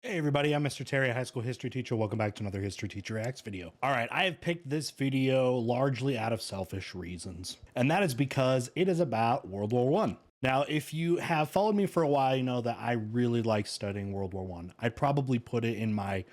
Hey everybody, I'm Mr. Terry, a high school history teacher. Welcome back to another History Teacher Reacts video. All right, I have picked this video largely out of selfish reasons, and that is because it is about World War One. Now, if you have followed me for a while, you know that I really like studying World War One. I'd probably put it in my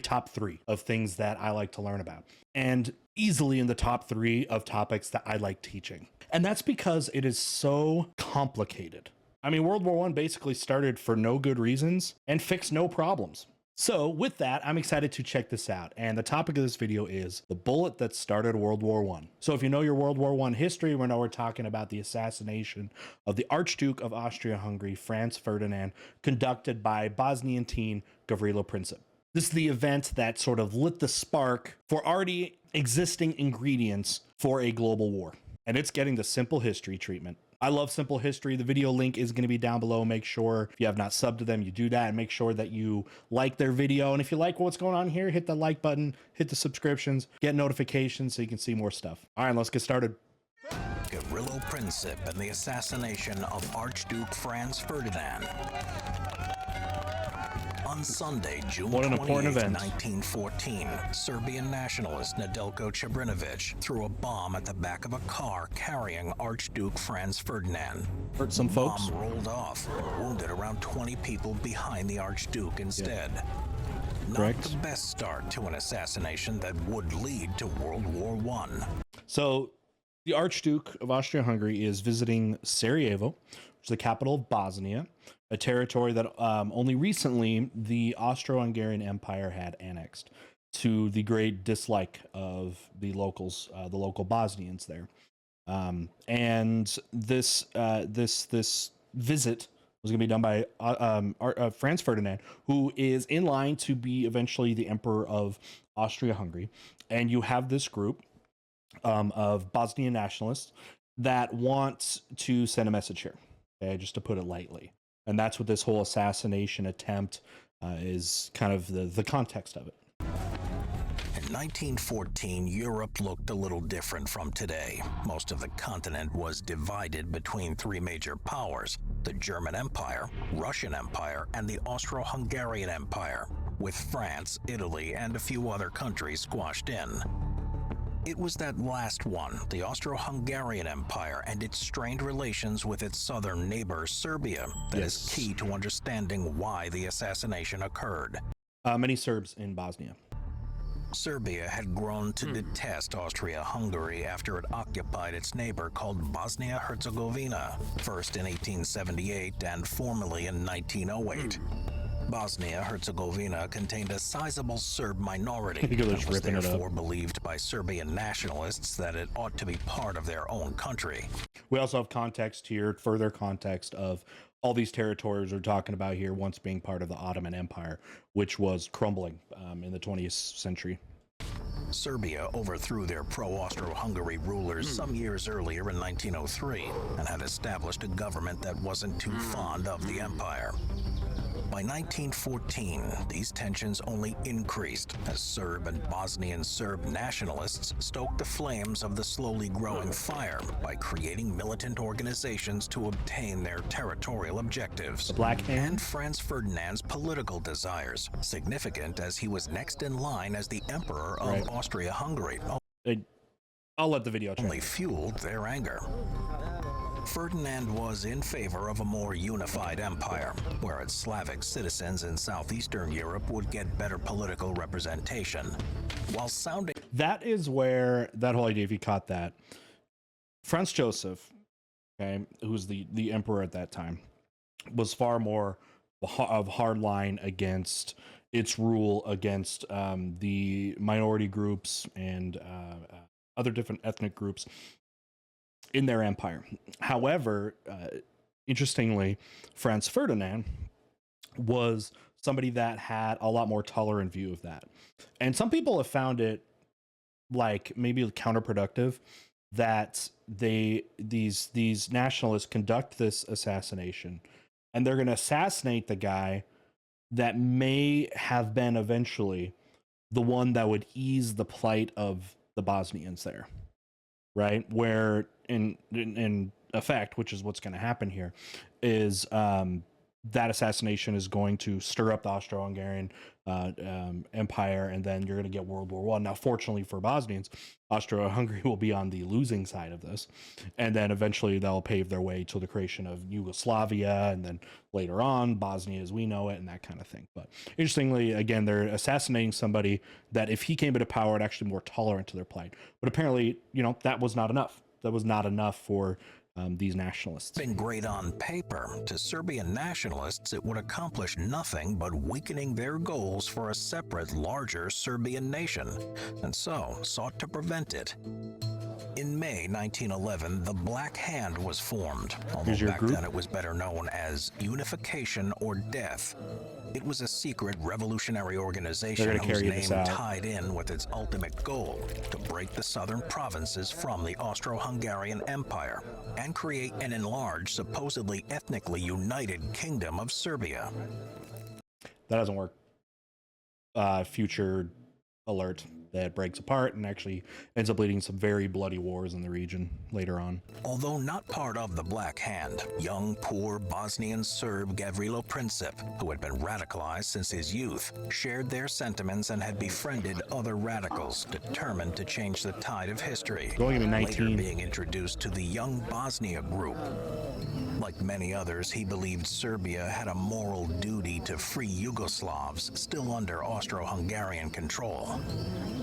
top 3 of things that I like to learn about, and easily in the top 3 of topics that I like teaching. And that's because it is so complicated. I mean, World War One basically started for no good reasons and fixed no problems. So with that, I'm excited to check this out. And the topic of this video is the bullet that started World War One. So if you know your World War One history, we know we're talking about the assassination of the Archduke of Austria-Hungary, Franz Ferdinand, conducted by Bosnian teen Gavrilo Princip. This is the event that sort of lit the spark for already existing ingredients for a global war. And it's getting the simple history treatment. I love simple history. The video link is going to be down below. Make sure if you have not subbed to them, you do that, and make sure that you like their video. And if you like what's going on here, hit the like button, hit the subscriptions, get notifications so you can see more stuff. All right, let's get started. Gavrilo Princip and the assassination of Archduke Franz Ferdinand. On Sunday, June 28, 1914, Serbian nationalist Nedeljko Čebrinović threw a bomb at the back of a car carrying Archduke Franz Ferdinand. Hurt some folks. The bomb rolled off, wounded around 20 people behind the Archduke instead. Not Correct. the best start to an assassination that would lead to World War I. So the Archduke of Austria-Hungary is visiting Sarajevo, which is the capital of Bosnia, a territory that only recently the Austro-Hungarian Empire had annexed, to the great dislike of the locals, the local Bosnians there. And this visit was going to be done by Franz Ferdinand, who is in line to be eventually the Emperor of Austria-Hungary. And you have this group of Bosnian nationalists that want to send a message here, okay, just to put it lightly. And that's what this whole assassination attempt is kind of the context of it. In 1914, Europe looked a little different from today. Most of the continent was divided between 3 major powers: the German Empire, Russian Empire, and the Austro-Hungarian Empire, with France, Italy, and a few other countries squashed in. It was that last one, the Austro-Hungarian Empire, and its strained relations with its southern neighbor, Serbia, that is key to understanding why the assassination occurred. Many Serbs in Bosnia. Serbia had grown to detest Austria-Hungary after it occupied its neighbor called Bosnia-Herzegovina, first in 1878 and formally in 1908. Bosnia-Herzegovina contained a sizable Serb minority and was therefore believed by Serbian nationalists that it ought to be part of their own country. We also have context here, further context of all these territories we're talking about here once being part of the Ottoman Empire, which was crumbling in the 20th century. Serbia overthrew their pro-Austro-Hungary rulers some years earlier in 1903 and had established a government that wasn't too fond of the empire. By 1914, these tensions only increased as Serb and Bosnian Serb nationalists stoked the flames of the slowly growing fire by creating militant organizations to obtain their territorial objectives. The Black Hand? And Franz Ferdinand's political desires, significant as he was next in line as the Emperor of Austria-Hungary. I'll let the video only fueled their anger. Ferdinand was in favor of a more unified empire, where its Slavic citizens in southeastern Europe would get better political representation, while sounding... That is where that whole idea, if you caught that, Franz Joseph, okay, who's the emperor at that time, was far more of hard line against its rule against the minority groups and other different ethnic groups in their empire. However, interestingly, Franz Ferdinand was somebody that had a lot more tolerant view of that. And some people have found it like maybe counterproductive that these nationalists conduct this assassination, and they're going to assassinate the guy that may have been eventually the one that would ease the plight of the Bosnians there. Right, where in effect, which is what's going to happen here, is that assassination is going to stir up the Austro-Hungarian Empire, and then you're going to get World War I. Now, fortunately for Bosnians, Austria-Hungary will be on the losing side of this, and then eventually they'll pave their way to the creation of Yugoslavia, and then later on Bosnia as we know it, and that kind of thing. But interestingly, again, they're assassinating somebody that if he came into power, it actually more tolerant to their plight. But apparently, that was not enough. That was not enough for these nationalists. Been great on paper. To Serbian nationalists, it would accomplish nothing but weakening their goals for a separate, larger Serbian nation, and so sought to prevent it. In May 1911, the Black Hand was formed, although back then it was better known as Unification or Death. It was a secret revolutionary organization whose name tied in with its ultimate goal, to break the southern provinces from the Austro-Hungarian Empire and create an enlarged, supposedly ethnically united kingdom of Serbia. That doesn't work. Future alert. That breaks apart and actually ends up leading some very bloody wars in the region later on. Although not part of the Black Hand, young, poor Bosnian Serb Gavrilo Princip, who had been radicalized since his youth, shared their sentiments and had befriended other radicals determined to change the tide of history, later being introduced to the Young Bosnia group. Like many others, he believed Serbia had a moral duty to free Yugoslavs still under Austro-Hungarian control.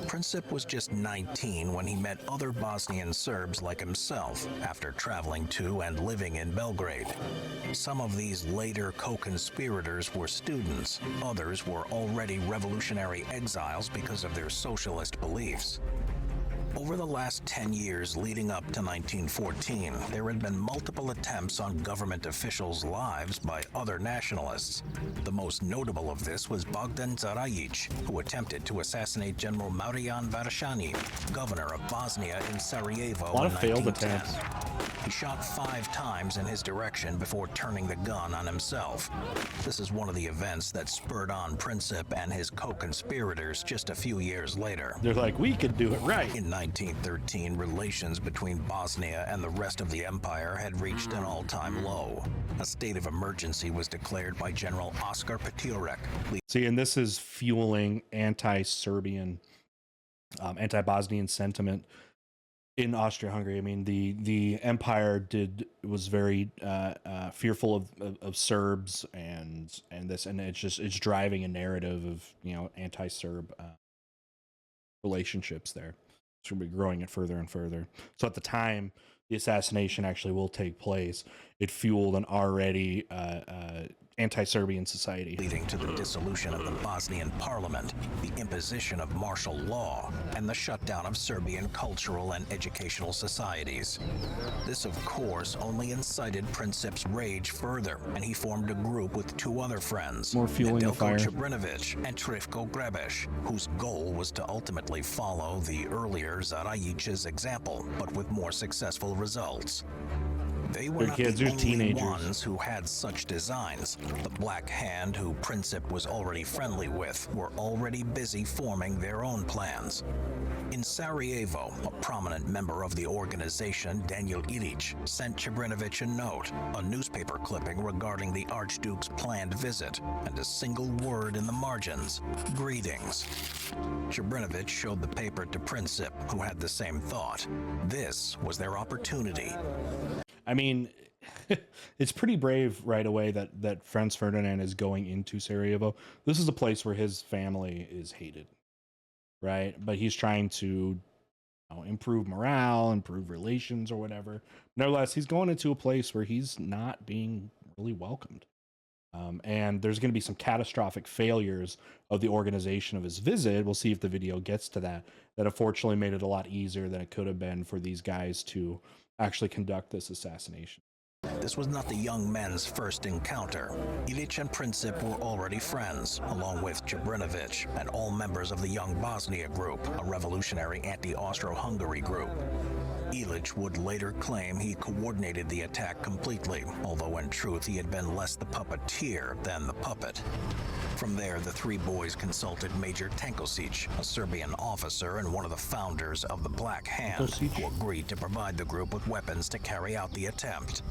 Princip was just 19 when he met other Bosnian Serbs like himself after traveling to and living in Belgrade. Some of these later co-conspirators were students, others were already revolutionary exiles because of their socialist beliefs. Over the last 10 years leading up to 1914, there had been multiple attempts on government officials' lives by other nationalists. The most notable of this was Bogdan Zarajic, who attempted to assassinate General Marijan Varashani, governor of Bosnia in Sarajevo in 1910. A lot of failed attempts. He shot 5 times in his direction before turning the gun on himself. This is one of the events that spurred on Princip and his co-conspirators just a few years later. They're like, we could do it right. In 1913, relations between Bosnia and the rest of the empire had reached an all-time low. A state of emergency was declared by General Oskar Peturek. See, and this is fueling anti-Serbian, anti-Bosnian sentiment in Austria-Hungary. I mean, the empire was very fearful of Serbs and it's driving a narrative of anti-Serb relationships there. It's going to be growing it further and further. So at the time the assassination actually will take place, it fueled an already anti-Serbian society, leading to the dissolution of the Bosnian parliament, the imposition of martial law, and the shutdown of Serbian cultural and educational societies. This, of course, only incited Princip's rage further, and he formed a group with 2 other friends, more fueling the fire, Čebrinović and Trifko Grebeš, whose goal was to ultimately follow the earlier Zarajic's example, but with more successful results. They were not the only ones who had such designs. The Black Hand, who Princip was already friendly with, were already busy forming their own plans. In Sarajevo, a prominent member of the organization, Daniel Ilic, sent Čebrinović a note, a newspaper clipping regarding the Archduke's planned visit, and a single word in the margins: greetings. Čebrinović showed the paper to Princip, who had the same thought. This was their opportunity. I mean, it's pretty brave right away that Franz Ferdinand is going into Sarajevo. This is a place where his family is hated, right? But he's trying to improve morale, improve relations or whatever. Nevertheless, he's going into a place where he's not being really welcomed. And there's going to be some catastrophic failures of the organization of his visit. We'll see if the video gets to that unfortunately made it a lot easier than it could have been for these guys to actually conduct this assassination. This was not the young men's first encounter. Ilic and Princip were already friends, along with Čebrinović and all members of the Young Bosnia group, a revolutionary anti-Austro-Hungary group. Ilic would later claim he coordinated the attack completely, although in truth he had been less the puppeteer than the puppet. From there, the 3 boys consulted Major Tankosić, a Serbian officer and one of the founders of the Black Hand, who agreed to provide the group with weapons to carry out the attempt.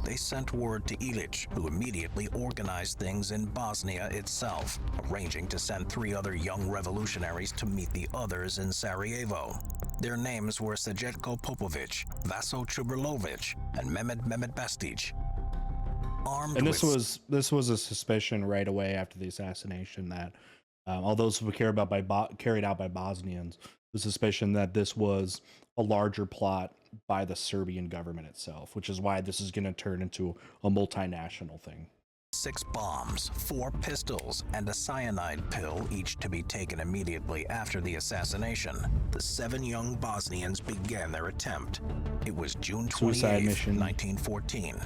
They sent word to Ilić, who immediately organized things in Bosnia itself, arranging to send 3 other young revolutionaries to meet the others in Sarajevo. Their names were Srećko Popović, Vaso Chubrilović, and Mehmed Bastić. And this was a suspicion right away after the assassination that, although this was carried out by Bosnians, the suspicion that this was a larger plot by the Serbian government itself, which is why this is going to turn into a multinational thing. 6 bombs, 4 pistols, and a cyanide pill, each to be taken immediately after the assassination. The 7 young Bosnians began their attempt. It was June 28, 1914.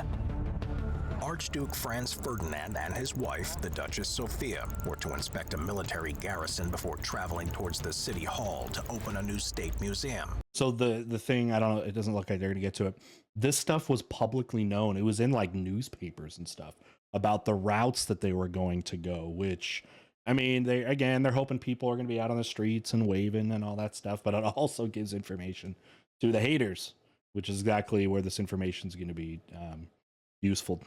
Archduke Franz Ferdinand and his wife, the Duchess Sophia, were to inspect a military garrison before traveling towards the city hall to open a new state museum. So the thing, I don't know, it doesn't look like they're going to get to it. This stuff was publicly known. It was in like newspapers and stuff about the routes that they were going to go, which, I mean, they're hoping people are going to be out on the streets and waving and all that stuff, but it also gives information to the haters, which is exactly where this information is going to be useful.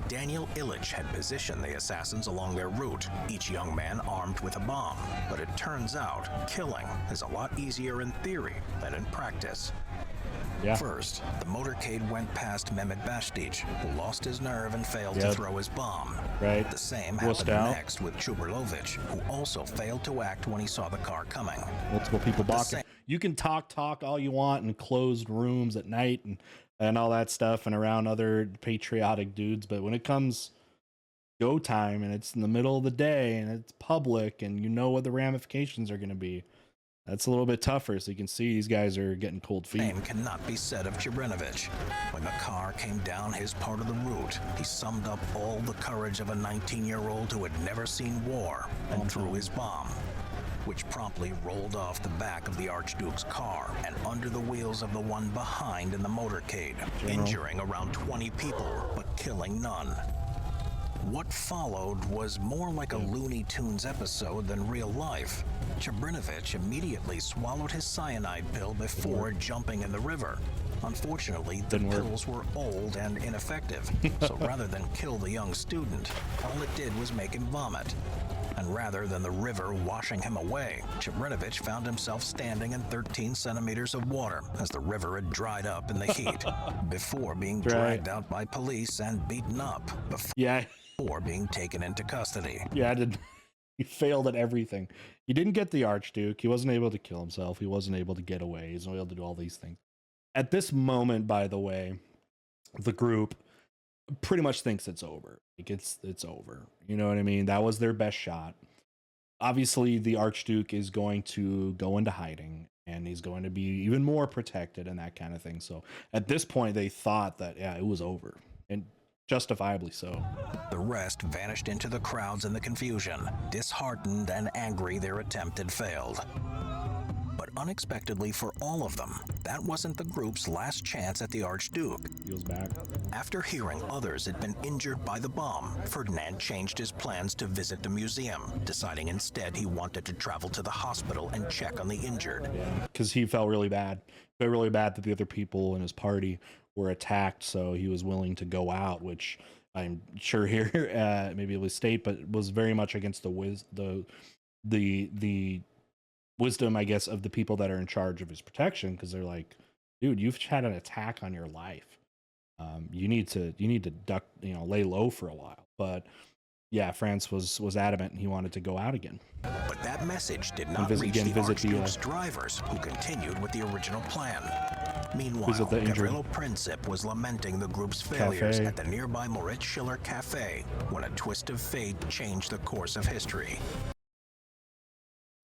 Daniel Ilić had positioned the assassins along their route, each young man armed with a bomb. But it turns out, killing is a lot easier in theory than in practice. Yeah. First, the motorcade went past Mehmed Bastić, who lost his nerve and failed to throw his bomb. Right. The same happened next with Chubrilović, who also failed to act when he saw the car coming. Multiple people blocking. You can talk all you want in closed rooms at night and all that stuff and around other patriotic dudes, but when it comes go time and it's in the middle of the day and it's public and you know what the ramifications are going to be, that's a little bit tougher. So you can see these guys are getting cold feet. Same cannot be said of Chubrilović. When the car came down his part of the route, he summed up all the courage of a 19-year-old who had never seen war and threw his bomb, which promptly rolled off the back of the Archduke's car and under the wheels of the one behind in the motorcade, injuring around 20 people, but killing none. What followed was more like a Looney Tunes episode than real life. Chubrilović immediately swallowed his cyanide pill before jumping in the river. Unfortunately, the pills were old and ineffective, so rather than kill the young student, all it did was make him vomit. And rather than the river washing him away, Chubrilović found himself standing in 13 centimeters of water as the river had dried up in the heat, before being dragged out by police and beaten up, before being taken into custody. Yeah, he failed at everything. He didn't get the Archduke. He wasn't able to kill himself. He wasn't able to get away. He wasn't able to do all these things. At this moment, by the way, the group pretty much thinks it's over. Like it's over. You know what I mean? That was their best shot. Obviously, the Archduke is going to go into hiding and he's going to be even more protected and that kind of thing. So at this point, they thought that, yeah, it was over, and justifiably so. The rest vanished into the crowds and the confusion. Disheartened and angry, their attempt had failed. But unexpectedly for all of them, that wasn't the group's last chance at the Archduke. He was back. After hearing others had been injured by the bomb, Ferdinand changed his plans to visit the museum, deciding instead he wanted to travel to the hospital and check on the injured. Yeah, because he felt really bad. He felt really bad that the other people in his party were attacked, so he was willing to go out, which I'm sure here maybe it was state, but was very much against the wisdom, I guess, of the people that are in charge of his protection, because they're like, dude, you've had an attack on your life. You need to duck, lay low for a while. But yeah, Franz was adamant and he wanted to go out again. But that message did not reach the Archduke's drivers, who continued with the original plan. Meanwhile, Gavrilo Princip was lamenting the group's failures at the nearby Moritz Schiller Cafe when a twist of fate changed the course of history.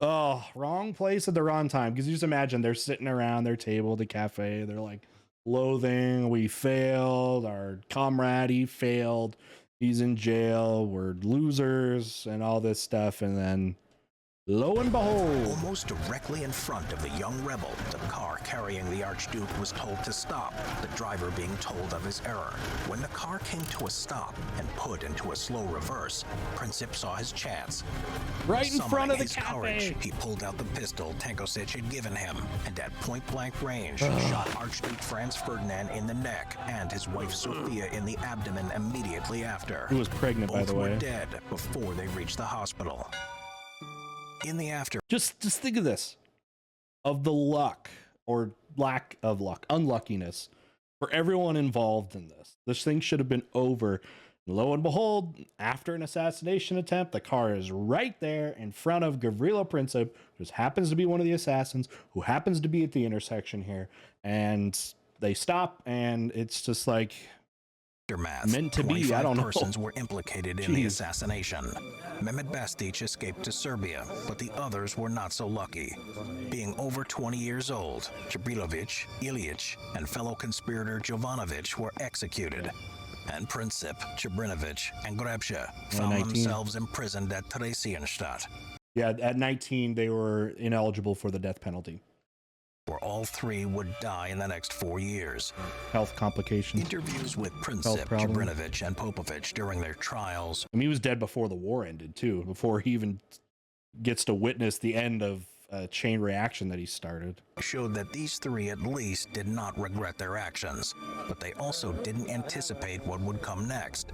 Oh, wrong place at the wrong time. Because you just imagine they're sitting around their table at the cafe. They're like, loathing, we failed. Our comrade, he failed. He's in jail. We're losers and all this stuff. And then Lo and behold, Almost directly in front of the young rebel, the car carrying the Archduke was told to stop, the driver being told of his error. When the car came to a stop and put into a slow reverse, Princip saw his chance. right in front of the His courage, cafe. he pulled out the pistol Tankosic had given him, and at point-blank range, shot Archduke Franz Ferdinand in the neck and his wife Sophia in the abdomen immediately after. Who was pregnant, by Both the were way. dead before they reached the hospital. In the after. Just think of this, of the luck or lack of luck, unluckiness for everyone involved in this. This thing should have been over. Lo and behold, after an assassination attempt, the car is right there in front of Gavrilo Princip, who happens to be one of the assassins, who happens to be at the intersection here, and they stop, and it's just like Aftermath. meant to be. I don't know. Persons were implicated in the assassination. Mehmet Bastich escaped to Serbia, but the others were not so lucky. Being over 20 years old, Jabrilovic, Ilyich, and fellow conspirator Jovanovic were executed. And Princip, Jabrinovic, and Grebsha found 19. themselves imprisoned at Theresienstadt, Yeah, at 19, they were ineligible for the death penalty. where all three would die in the next 4 years. Health complications. Interviews with Princip, Health problem. Jabrinovic, and Popovic during their trials I mean, he was dead before the war ended, too, before he even gets to witness the end of a chain reaction that he started. showed that these three at least did not regret their actions, but they also didn't anticipate what would come next.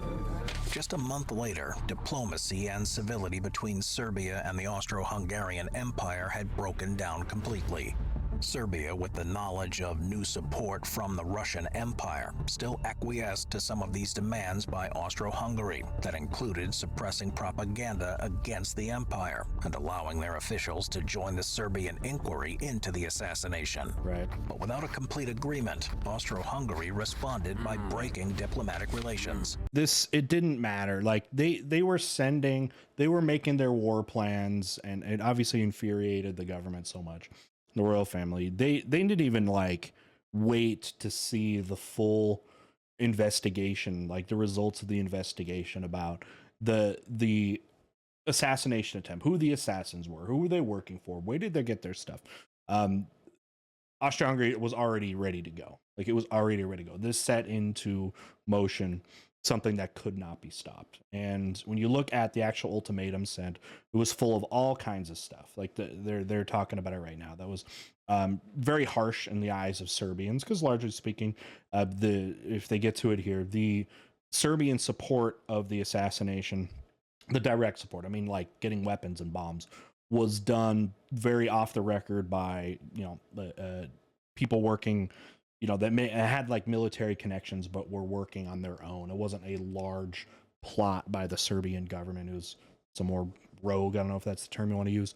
Just a month later, diplomacy and civility between Serbia and the Austro-Hungarian Empire had broken down completely. Serbia, with the knowledge of new support from the Russian Empire, still acquiesced to some of these demands by Austro-Hungary that included suppressing propaganda against the empire and allowing their officials to join the Serbian inquiry into the assassination. Right. But without a complete agreement, Austro-Hungary responded by breaking diplomatic relations. It didn't matter. Like, they were making their war plans, and it obviously infuriated the government so much. The royal family, they didn't even like wait to see the full investigation, like the results of the investigation about the assassination attempt, who the assassins were, who were they working for, where did they get their stuff. Austria-Hungary was already ready to go. Like, it was already ready to go. This set into motion something that could not be stopped. And when you look at the actual ultimatum sent, it was full of all kinds of stuff. Like, they're talking about it right now. That was very harsh in the eyes of Serbians, because largely speaking, if they get to it here, the Serbian support of the assassination, the direct support, I mean, like getting weapons and bombs, was done very off the record by, people working, that had like military connections, but were working on their own. It wasn't a large plot by the Serbian government. It was some more rogue, I don't know if that's the term you want to use,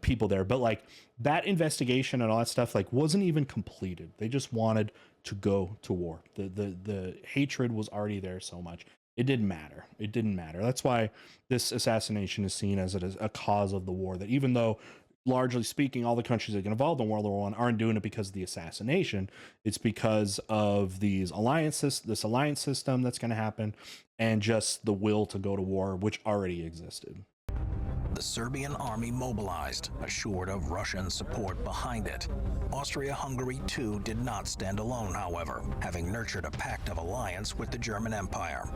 people there. But like, that investigation and all that stuff, like, wasn't even completed. They just wanted to go to war. The hatred was already there so much. It didn't matter. It didn't matter. That's why this assassination is seen as a cause of the war, that even though, largely speaking, all the countries that get involved in World War I aren't doing it because of the assassination. It's because of this alliance system that's going to happen, and just the will to go to war, which already existed. The Serbian army mobilized, assured of Russian support behind it. Austria-Hungary too did not stand alone, however, having nurtured a pact of alliance with the German Empire.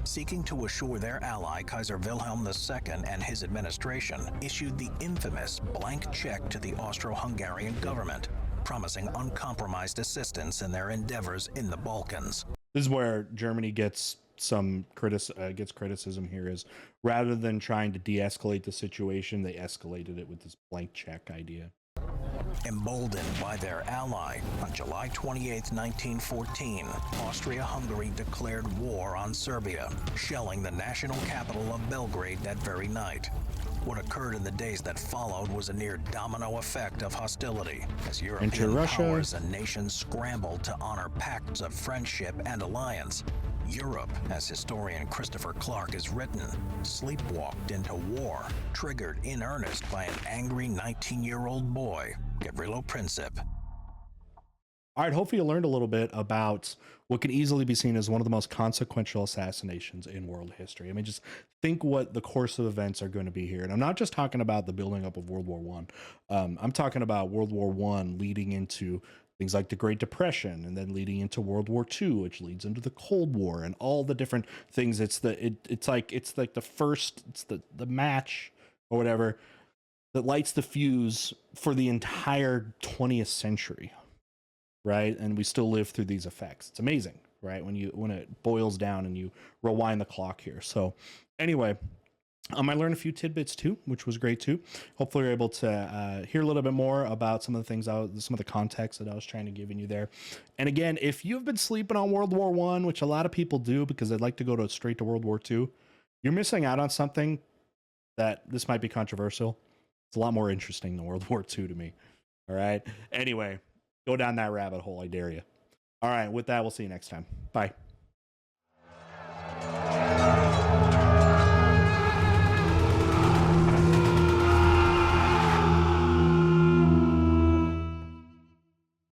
Seeking to assure their ally, Kaiser Wilhelm II and his administration issued the infamous blank check to the Austro-Hungarian government, promising uncompromised assistance in their endeavors in the Balkans. This is where Germany gets criticism here, is rather than trying to de-escalate the situation, they escalated it with this blank check idea. Emboldened by their ally, on July 28, 1914, Austria-Hungary declared war on Serbia, shelling the national capital of Belgrade that very night. What occurred in the days that followed was a near domino effect of hostility, as European powers and nations scrambled to honor pacts of friendship and alliance. Europe, as historian Christopher Clark has written, sleepwalked into war, triggered in earnest by an angry 19-year-old boy, Gavrilo Princip. All right, hopefully you learned a little bit about what can easily be seen as one of the most consequential assassinations in world history. I mean, just think what the course of events are going to be here. And I'm not just talking about the building up of World War One. I'm talking about World War One leading into things like the Great Depression, and then leading into World War II, which leads into the Cold War, and all the different things. It's like the match or whatever that lights the fuse for the entire 20th century, right? And we still live through these effects. It's amazing, right? When it boils down and you rewind the clock here. So anyway, I learned a few tidbits too, which was great too. Hopefully you're able to hear a little bit more about some of the things, some of the context that I was trying to give you there. And again, if you've been sleeping on World War One, which a lot of people do because they'd like to go straight to World War Two, you're missing out on something that this might be controversial. It's a lot more interesting than World War II to me. All right. Anyway, go down that rabbit hole. I dare you. All right. With that, we'll see you next time. Bye.